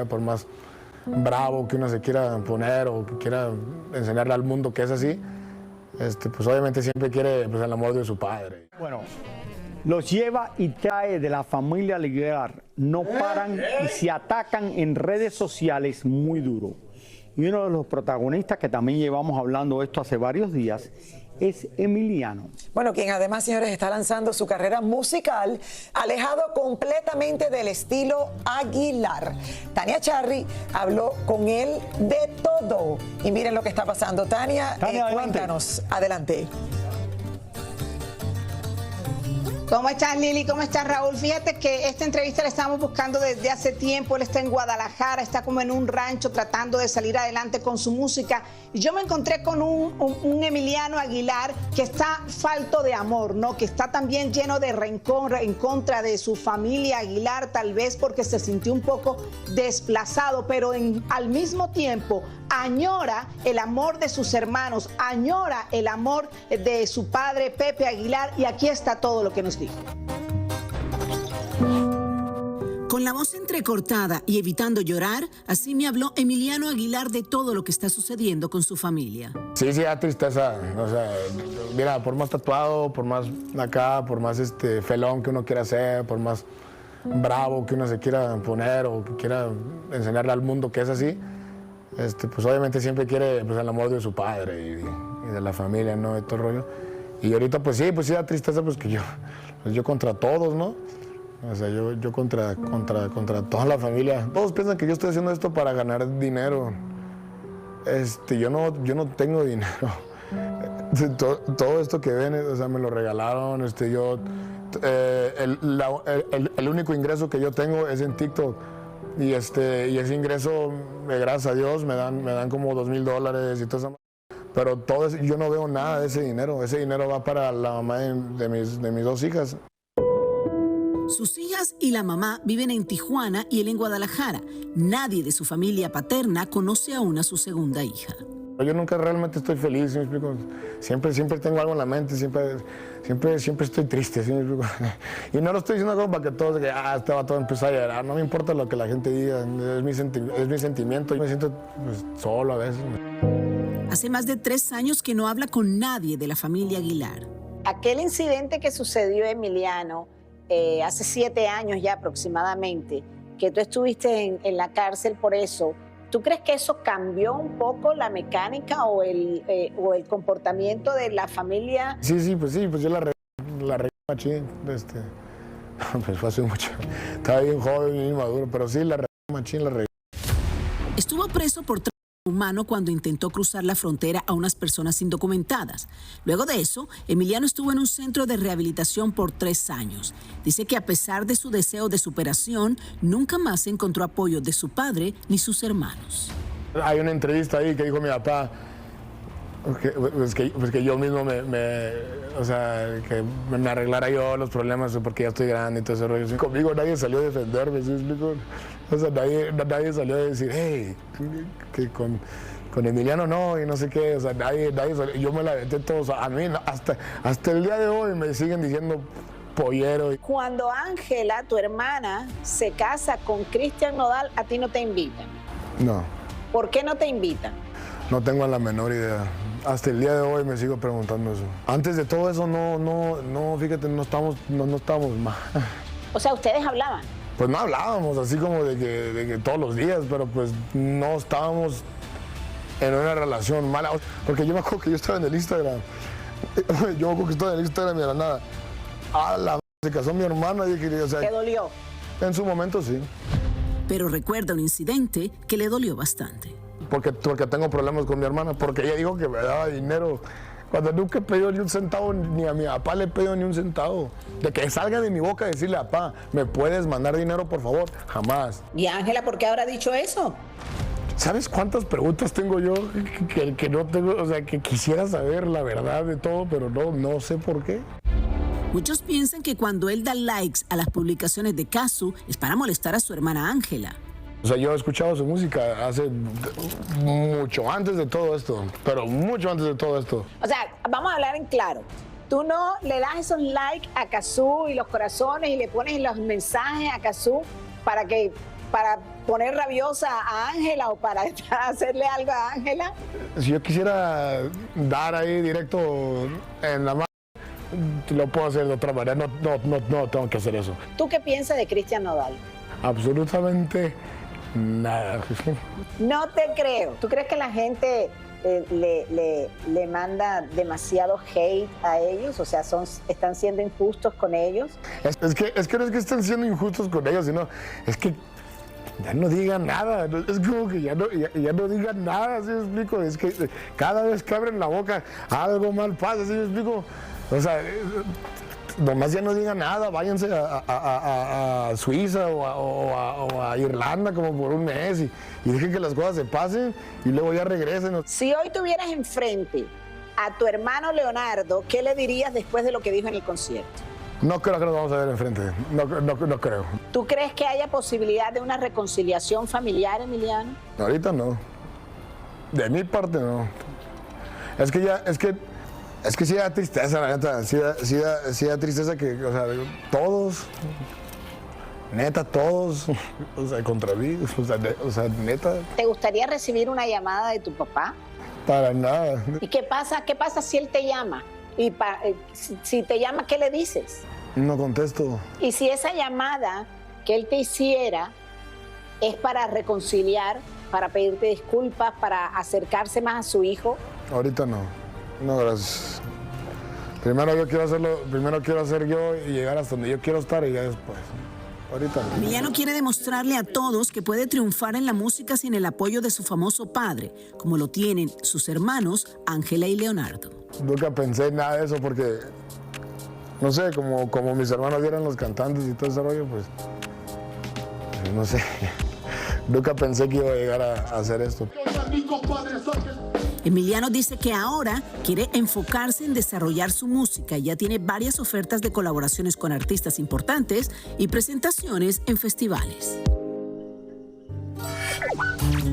por más bravo que uno se quiera poner o que quiera enseñarle al mundo que es así, pues obviamente siempre quiere pues, el amor de su padre. Bueno, los lleva y trae de la familia Aguilar, no paran y se atacan en redes sociales muy duro. Y uno de los protagonistas que también llevamos hablando de esto hace varios días es Emiliano. Bueno, quien además, señores, está lanzando su carrera musical alejado completamente del estilo Aguilar. Tania Charry habló con él de todo. Y miren lo que está pasando. Tania, cuéntanos. Adelante. ¿Cómo estás, Lili? ¿Cómo estás, Raúl? Fíjate que esta entrevista la estamos buscando desde hace tiempo. Él está en Guadalajara, está como en un rancho tratando de salir adelante con su música. Y yo me encontré con un Emiliano Aguilar que está falto de amor, ¿no? Que está también lleno de rencor en contra de su familia Aguilar, tal vez porque se sintió un poco desplazado, pero al mismo tiempo añora el amor de sus hermanos, añora el amor de su padre Pepe Aguilar, y aquí está todo lo que nos dijo. Con la voz entrecortada y evitando llorar, así me habló Emiliano Aguilar de todo lo que está sucediendo con su familia. Sí, da tristeza. O sea, mira, por más tatuado, por más acá, por más felón que uno quiera ser, por más bravo que uno se quiera poner o que quiera enseñarle al mundo que es así, pues obviamente siempre quiere pues, el amor de su padre y de la familia, ¿no? De todo el rollo. Y ahorita pues sí da tristeza pues que yo contra todos, ¿no? O sea, yo contra toda la familia. Todos piensan que yo estoy haciendo esto para ganar dinero. Yo no tengo dinero. Todo esto que ven, o sea, me lo regalaron. El único ingreso que yo tengo es en TikTok. Y ese ingreso, gracias a Dios, me dan como $2,000 y todo eso. Pero todo eso, yo no veo nada de ese dinero. Ese dinero va para la mamá de mis dos hijas. Sus hijas y la mamá viven en Tijuana y él en Guadalajara. Nadie de su familia paterna conoce aún a su segunda hija. Yo nunca realmente estoy feliz, ¿sí me explico? Siempre tengo algo en la mente, siempre estoy triste, ¿sí me explico? Y no lo estoy diciendo como para que todos digan, este vato empieza a llorar. No me importa lo que la gente diga, es mi sentimiento. Yo me siento pues, solo a veces. Hace más de 3 años que no habla con nadie de la familia Aguilar. Aquel incidente que sucedió, Emiliano, hace 7 años ya aproximadamente, que tú estuviste en la cárcel por eso, ¿tú crees que eso cambió un poco la mecánica o el comportamiento de la familia? Sí, pues yo la regué machín, pues fue hace mucho, estaba bien joven y inmaduro, pero sí, la regué machín, la regué. Estuvo preso por tráfico humano cuando intentó cruzar la frontera a unas personas indocumentadas. Luego de eso, Emiliano estuvo en un centro de rehabilitación por 3 años. Dice que a pesar de su deseo de superación, nunca más encontró apoyo de su padre ni sus hermanos. Hay una entrevista ahí que dijo mi papá, pues que yo mismo o sea, que me arreglara yo los problemas porque ya estoy grande y todo ese rollo. Conmigo nadie salió a defenderme, ¿sí me explico? O sea, nadie salió a decir, hey, que con Emiliano no, y no sé qué. O sea, nadie salió. Yo me la aventé todos. A mí, hasta el día de hoy me siguen diciendo pollero. Cuando Ángela, tu hermana, se casa con Cristian Nodal, ¿a ti no te invitan? No. ¿Por qué no te invitan? No tengo la menor idea. Hasta el día de hoy me sigo preguntando eso. Antes de todo eso, fíjate, no estábamos mal. O sea, ¿ustedes hablaban? Pues no hablábamos así como de que todos los días, pero pues no estábamos en una relación mala. Porque yo me acuerdo que yo estaba en el Instagram. Yo me acuerdo que estaba en el Instagram y de la nada. Se casó mi hermana y quería, o sea, ¿Te dolió? En su momento sí. Pero recuerda un incidente que le dolió bastante. Porque tengo problemas con mi hermana, porque ella dijo que me daba dinero. Cuando nunca he pedido ni un centavo, ni a mi papá le he pedido ni un centavo. De que salga de mi boca decirle, papá, ¿me puedes mandar dinero, por favor? Jamás. ¿Y Ángela por qué habrá dicho eso? ¿Sabes cuántas preguntas tengo yo que no tengo? O sea, que quisiera saber la verdad de todo, pero no sé por qué. Muchos piensan que cuando él da likes a las publicaciones de Cazzu es para molestar a su hermana Ángela. O sea, yo he escuchado su música hace mucho antes de todo esto, pero mucho antes de todo esto. O sea, vamos a hablar en claro. Tú no le das esos likes a Cazzu y los corazones y le pones los mensajes a Cazzu para que para poner rabiosa a Ángela o para hacerle algo a Ángela? Si yo quisiera dar ahí directo en la mano, lo puedo hacer de otra manera, no tengo que hacer eso. ¿Tú qué piensas de Cristian Nodal? Absolutamente nada. No te creo. ¿Tú crees que la gente le manda demasiado hate a ellos? O sea, ¿están siendo injustos con ellos? Es que no es que estén siendo injustos con ellos, sino es que ya no digan nada. Es como que ya no digan nada, ¿sí me explico? Es que cada vez que abren la boca algo mal pasa, ¿sí me explico? O sea, nomás ya no digan nada, váyanse a Suiza o a Irlanda como por un mes y dejen que las cosas se pasen y luego ya regresen. Si hoy tuvieras enfrente a tu hermano Leonardo, ¿qué le dirías después de lo que dijo en el concierto? No creo que nos vamos a ver enfrente, no creo. ¿Tú crees que haya posibilidad de una reconciliación familiar, Emiliano? Ahorita no. De mi parte no. Es que sí da tristeza, la neta. Sí da tristeza que, o sea, todos, neta, todos, o sea, contra mí, o sea, neta. ¿Te gustaría recibir una llamada de tu papá? Para nada. ¿Y qué pasa si él te llama? Y si te llama, ¿qué le dices? No contesto. Y si esa llamada que él te hiciera es para reconciliar, para pedirte disculpas, para acercarse más a su hijo. Ahorita no. No, gracias. Primero quiero hacer yo y llegar hasta donde yo quiero estar y ya después. Ahorita no. Emiliano quiere demostrarle a todos que puede triunfar en la música sin el apoyo de su famoso padre, como lo tienen sus hermanos Ángela y Leonardo. Nunca pensé en nada de eso porque, no sé, como mis hermanos eran los cantantes y todo ese rollo, pues, no sé. Nunca pensé que iba a llegar a hacer esto. Emiliano dice que ahora quiere enfocarse en desarrollar su música y ya tiene varias ofertas de colaboraciones con artistas importantes y presentaciones en festivales.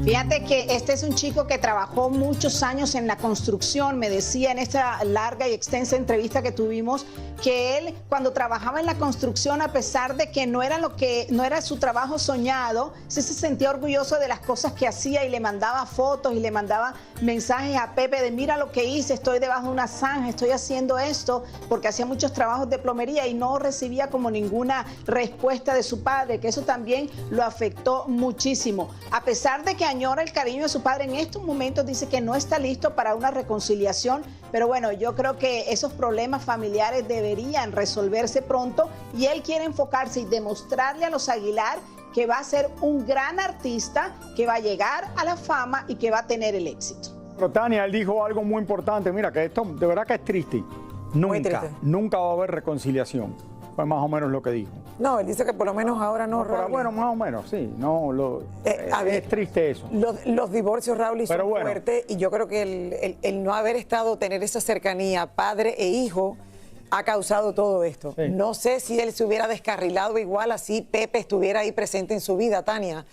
Fíjate que este es un chico que trabajó muchos años en la construcción. Me decía en esta larga y extensa entrevista que tuvimos que él, cuando trabajaba en la construcción, a pesar de que no era su trabajo soñado, sí se sentía orgulloso de las cosas que hacía y le mandaba fotos y le mandaba mensajes a Pepe de mira lo que hice, estoy debajo de una zanja, estoy haciendo esto, porque hacía muchos trabajos de plomería y no recibía como ninguna respuesta de su padre, que eso también lo afectó muchísimo. A pesar de que añora el cariño de su padre, en estos momentos dice que no está listo para una reconciliación, pero bueno, yo creo que esos problemas familiares deberían resolverse pronto y él quiere enfocarse y demostrarle a los Aguilar que va a ser un gran artista, que va a llegar a la fama y que va a tener el éxito. Pero Tania, él dijo algo muy importante, mira, que esto de verdad que es triste. Nunca va a haber reconciliación. Fue más o menos lo que dijo. No, él dice que por lo menos ahora no, Raúl. Bueno, más o menos, sí. Es triste eso. Los divorcios, Raúl, son bueno, fuertes y yo creo que el no haber estado, tener esa cercanía, padre e hijo, ha causado todo esto. Sí. No sé si él se hubiera descarrilado igual así Pepe estuviera ahí presente en su vida, Tania.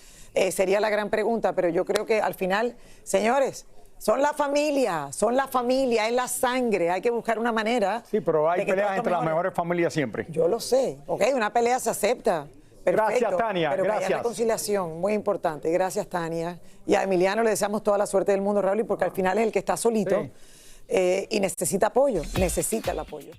Sería la gran pregunta, pero yo creo que al final, señores, son la familia, es la sangre, hay que buscar una manera. Sí, pero hay peleas entre las mejores familias siempre. Yo lo sé, ok, una pelea se acepta. Perfecto, gracias, Tania, pero gracias. hay reconciliación, muy importante. Gracias, Tania. Y a Emiliano le deseamos toda la suerte del mundo, Raúl, porque al final es el que está solito y necesita apoyo, necesita el apoyo.